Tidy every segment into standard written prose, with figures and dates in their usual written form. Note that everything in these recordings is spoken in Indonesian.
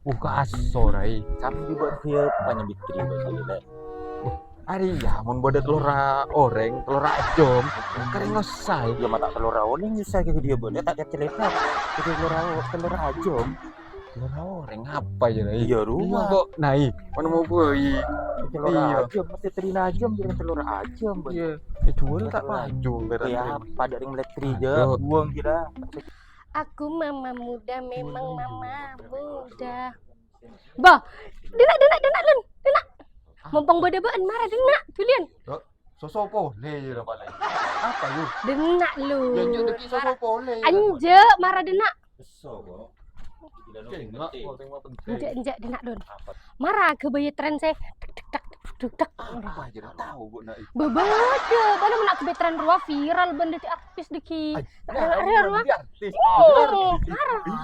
Buka asorai. Kami dibuat dia banyak bitri kali le. Ari ya, mun bodet telur oreng, telur ajom, kering ngosai. Dia mata telur rawon yang bisa ke dia buat dia tak cerita. Itu telur ajom. Telur oreng apa ya rai? Iya rumah kok nai, mana mau beli? telur Iya. ajom, mesti terina ajom jadi telur ajom. Iya, jual tak panjung Ya, pada ring letri je, Aduh. buang kira. Aku mama muda, memang mama muda. Bah, denak lun, denak. Mumpung boda baan marah denak, tulian. Sosopo le lah palai. Apa yuk? Denak lu. Jangan deki sosopo le. Anje marah denak. Besok kok. Enjak denak lun. Marah ke bayi tren saya. Tek. Apa aja dah tahu gua nai. Bebada, bana menak ke tren ruah viral benda ti artis deki. Ada ruah. Artis.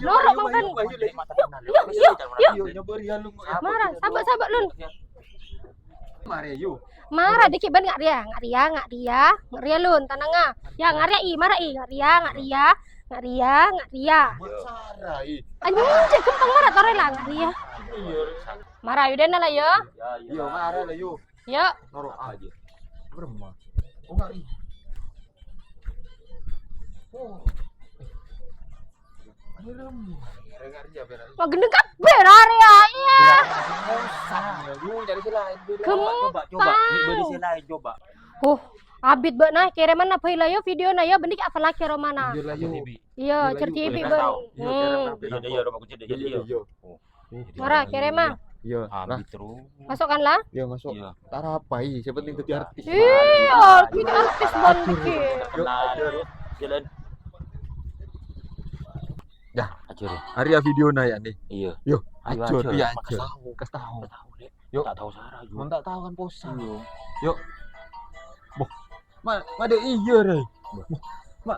Norok makan. Yuk. Marah, sabar lun. Mari yuk. Marah dikit ban ngak ria lun tananga. Ya ngaria i marah i ngak ria. Sarai. Anjir kempang marah tore lah ngak ria. Marah yuden lah yo. Yo marah lah yuk. Yo. Norok aja. Beremah. Oh enggak. Oh. Ini remah. Mau gendeng kabeh area iya. Jadi selain Coba. Ni beri selai coba. Abit ba na kere man na pahila yo video na yo bendik apa laki romana. Iya, certi ipi ban. Iya, rumah kunci dia jadi yo. Marah kere mah. Iya. Nah, terus. Masukkan lah. iya masuk. Iya. Tarapai, siapa penting jadi artis. Iya, kita artis ban dikit. Jalan. Dah, Acur. Arya video na ya nih. Iya. Yo, Ayo, acur, acur. iya Makas acur. tahu. Kas tahu. Yuk, tak tahu Sarah juga. Mun tak tahu kan posa. Iya. Yuk. Boh. Ma ada iya deh. Ma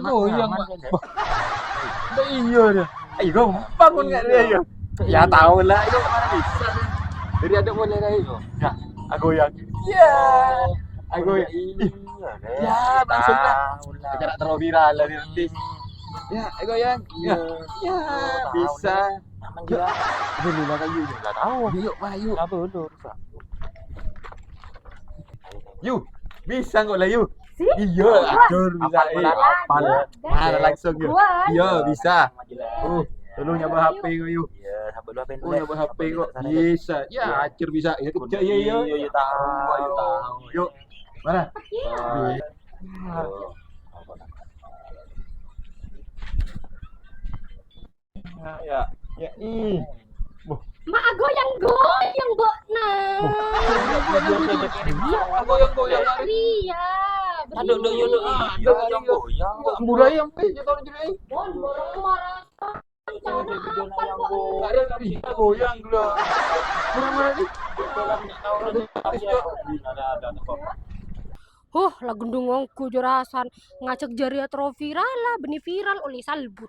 goyang, Ma. Ada iya deh. Ayo gampang pun enggak dia ya. Ya tahu lah, itu mana bisa. Jadi ada boleh deh. Ya, aku yang. Ya. Aku yang ini. Ya, maksudnya acara terlalu viral lah nanti. Ya, aku yang. Ya, bisa. Aman juga. Dulu lah kayu. Enggak tahu. Yuk, yuk. Apa dulu? Yuk, bisa kok lah yuk. Si? Iya, acur bisa. Mana langsung yuk. Iya, bisa. Tolong nyoba HP kok yuk. Iya, sampai dua pen. Oh, nyoba HP kok. Bisa. Ya, acur bisa. Ya, kerja ya. Iya, tahu. Yuk. Mana? Ya. Ya, ih. Mak goyang bo na. Goyang-goyang. Ria. Aduh, goyang. Mulai yang jatuh jadi. Bon marah. Ada goyang dulu. Mana nih? Lah gendungongku jurasan ngacak jari atro viral lah, benih viral oleh salbut.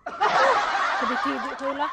Sedikit itu lah.